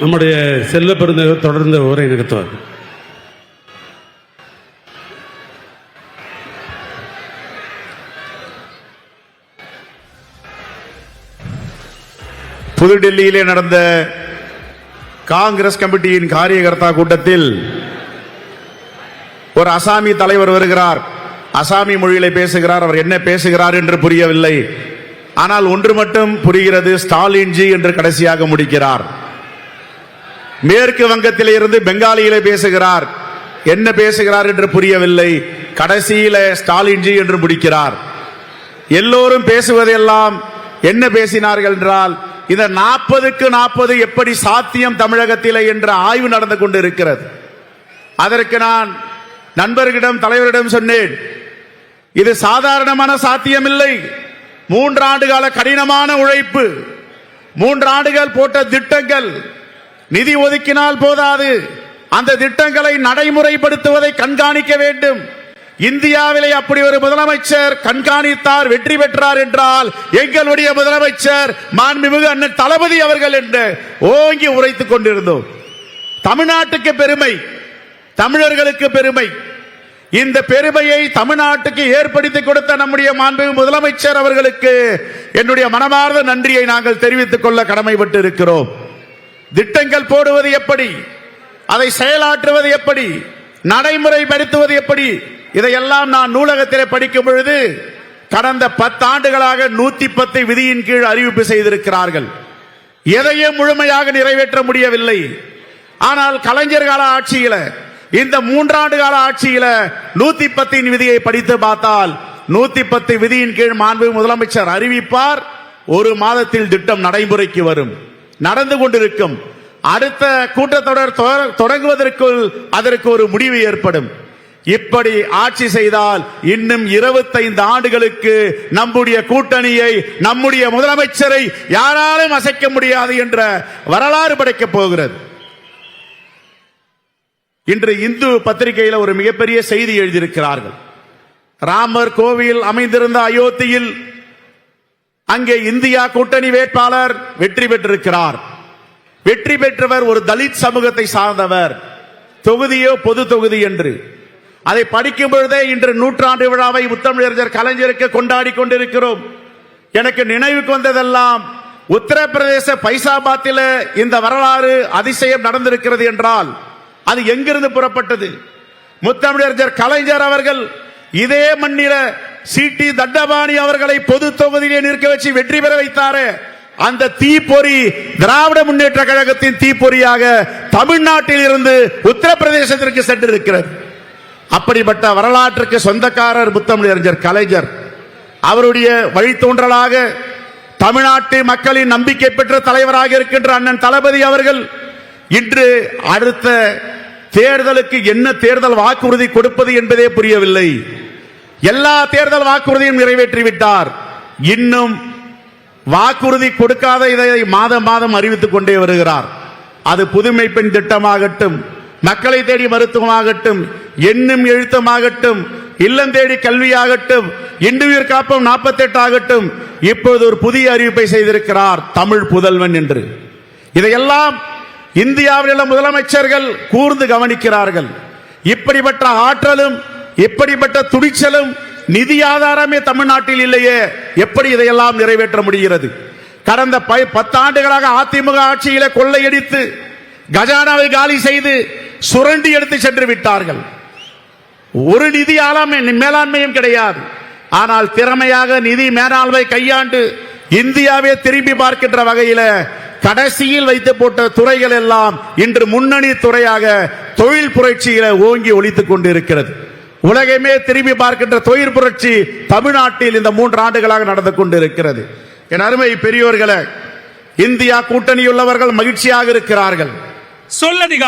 நம்முடைய செல்ல பெருந்தகர் தொடர்ந்து உரை நிகழ்த்துவார். புதுடெல்லியிலே நடந்த காங்கிரஸ் கமிட்டியின் காரியகர்த்தா கூட்டத்தில் ஒரு அசாமி தலைவர் வருகிறார். அசாமி மொழியிலே பேசுகிறார். அவர் என்ன பேசுகிறார் என்று புரியவில்லை. ஆனால் ஒன்று மட்டும் புரிகிறது, ஸ்டாலின்ஜி என்று கடைசியாக முடிக்கிறார். மேற்கு வங்கத்திலே இருந்து பெங்காலியிலே பேசுகிறார். என்ன பேசுகிறார் என்று புரியவில்லை. கடைசியில ஸ்டாலின்ஜி என்று முடிக்கிறார். எல்லோரும் பேசுவதெல்லாம் என்ன பேசினார்கள் என்றால், இந்த 40க்கு 40 எப்படி சாத்தியம் தமிழகத்திலே என்ற ஆய்வு நடந்து கொண்டு இருக்கிறது. அதற்கு நான் நண்பர்களிடம் தலைவரிடம் சொன்னேன், இது சாதாரணமான சாத்தியம் இல்லை. 3 ஆண்டுகால கடினமான உழைப்பு, 3 ஆண்டுகள் போட்ட திட்டங்கள், நிதி ஒதுக்கினால் போதாது, அந்த திட்டங்களை நடைமுறைப்படுத்துவதை கண்காணிக்க வேண்டும். இந்தியாவிலே அப்படி ஒரு முதலமைச்சர் கண்காணித்தார், வெற்றி பெற்றார் என்றால் எங்களுடைய முதலமைச்சர் மாண்புமிகு அண்ணன் தளபதி அவர்கள் என்று ஓங்கி உரைத்துக் கொண்டிருந்தோம். தமிழ்நாட்டுக்கு பெருமை, தமிழர்களுக்கு பெருமை. இந்த பெருமையை தமிழ்நாட்டுக்கு ஏற்படுத்தி கொடுத்த நம்முடைய மாண்புமிகு முதலமைச்சர் அவர்களுக்கு என்னுடைய மனமார்ந்த நன்றியை நாங்கள் தெரிவித்துக் கொள்ள கடமைப்பட்டு இருக்கிறோம். திட்டங்கள் போடுவது எப்படி, அதை செயலாற்றுவது எப்படி, நடைமுறைப்படுத்துவது எப்படி, இதையெல்லாம் நான் நூலகத்திலே படிக்கும் பொழுது கடந்த 10 ஆண்டுகளாக 110 விதியின் கீழ் அறிவிப்பு செய்திருக்கிறார்கள். எதையும் முழுமையாக நிறைவேற்ற முடியவில்லை. ஆனால் கலைஞர் கால ஆட்சியில, இந்த 3 ஆண்டு கால ஆட்சியில 110 விதியை படித்து பார்த்தால் 110 விதியின் கீழ் மாண்புமிகு முதலமைச்சர் அறிவிப்பார். 1 மாதத்தில் திட்டம் நடைமுறைக்கு வரும், நடந்து கொண்டிருக்கும். அடுத்த கூட்டத்தொடர் தொடங்குவதற்குள் அதற்கு ஒரு முடிவு ஏற்படும். இப்படி ஆட்சி செய்தால் இன்னும் 25 ஆண்டுகளுக்கு நம்முடைய கூட்டணியை, நம்முடைய முதலமைச்சரை யாராலும் அசைக்க முடியாது என்ற வரலாறு படைக்கப் போகிறது. இன்று இந்து பத்திரிகையில் ஒரு மிகப்பெரிய செய்தி எழுதியிருக்கிறார்கள். ராமர் கோவில் அமைந்திருந்த அயோத்தியில் அங்கே இந்தியா கூட்டணி வேட்பாளர் வெற்றி பெற்றிருக்கிறார். வெற்றி பெற்றவர் ஒரு தலித் சமூகத்தை சார்ந்தவர். தொகுதியோ பொது தொகுதி என்று அதை படிக்கும் பொழுதே இன்று 100ஆண்டு விழாவை முத்தமிழறிஞர் கலைஞருக்கு கொண்டாடி கொண்டிருக்கிறோம். எனக்கு நினைவுக்கு வந்ததெல்லாம் உத்தரப்பிரதேச பைசாபாத்தில் இந்த வரலாறு அதிசயம் நடந்திருக்கிறது என்றால் அது எங்கிருந்து புறப்பட்டது? முத்தமிழறிஞர் கலைஞர் அவர்கள் இதே மண்ணில சிடி தண்டபாணி அவர்களை பொது தொகுதியிலே நிற்க வச்சு வெற்றி பெற வைத்தாரே, அந்த தீப்பொறி திராவிட முன்னேற்ற கழகத்தின் தீப்பொறியாக தமிழ்நாட்டில் இருந்து உத்தரப்பிரதேசத்திற்கு சென்றிருக்கிறது. அப்படிப்பட்ட வரலாற்றுக்கு சொந்தக்காரர் முத்தமிழறிஞர் கலைஞர். அவருடைய வழித்தோன்றலாக தமிழ்நாட்டு மக்களின் நம்பிக்கை பெற்ற தலைவராக இருக்கின்ற அண்ணன் தளபதி அவர்கள் இன்று அடுத்த தேர்தலுக்கு என்ன தேர்தல் வாக்குறுதி கொடுப்பது என்பதே புரியவில்லை. எல்லா தேர்தல் வாக்குறுதியும் நிறைவேற்றிவிட்டார். இன்னும் வாக்குறுதி கொடுக்காத இதை மாதம் மாதம் அறிவித்துக் கொண்டே வருகிறார். அது புதுமை பெண் திட்டமாகட்டும், மக்களை தேடி மருத்துவமாகட்டும், எண்ணும் எழுத்தமாகட்டும், இல்லம் தேடி கல்வியாகட்டும், இண்டுயிர் காப்பம் 48 ஆகட்டும், இப்போது ஒரு புதிய அறிவிப்பை செய்திருக்கிறார், தமிழ் புதல்வன் என்று. இதையெல்லாம் இந்தியாவில் உள்ள முதலமைச்சர்கள் கூர்ந்து கவனிக்கிறார்கள். இப்படிப்பட்ட ஆற்றலும் இப்படிப்பட்ட துணிச்சலும் நிதி ஆதாரமே தமிழ்நாட்டில் இல்லையே, எப்படி இதையெல்லாம் நிறைவேற்ற முடிகிறது? கடந்த 10 ஆண்டுகளாக அதிமுக ஆட்சியில கொள்ளையடித்து கஜானாவை காலி செய்து சுரண்டி எடுத்து சென்று விட்டார்கள். ஒரு நிதி மேலாண்மையும் கிடையாது. ஆனால் திறமையாக நிதி மேலாண்மை கையாண்டு இந்தியாவே திரும்பி பார்க்கின்ற வகையில் கடைசியில் வைத்து போட்ட துறைகள் எல்லாம் இன்று முன்னணி துறையாக தொழில் புரட்சியில ஓங்கி ஒலித்துக் கொண்டிருக்கிறது. உலகமே திரும்பி பார்க்கின்ற தொழில் புரட்சி தமிழ்நாட்டில் இந்த 3 ஆண்டுகளாக நடந்து கொண்டிருக்கிறது. என் அருமை பெரியோர்களே, இந்தியா கூட்டணியுள்ளவர்கள் மகிழ்ச்சியாக இருக்கிறார்கள்.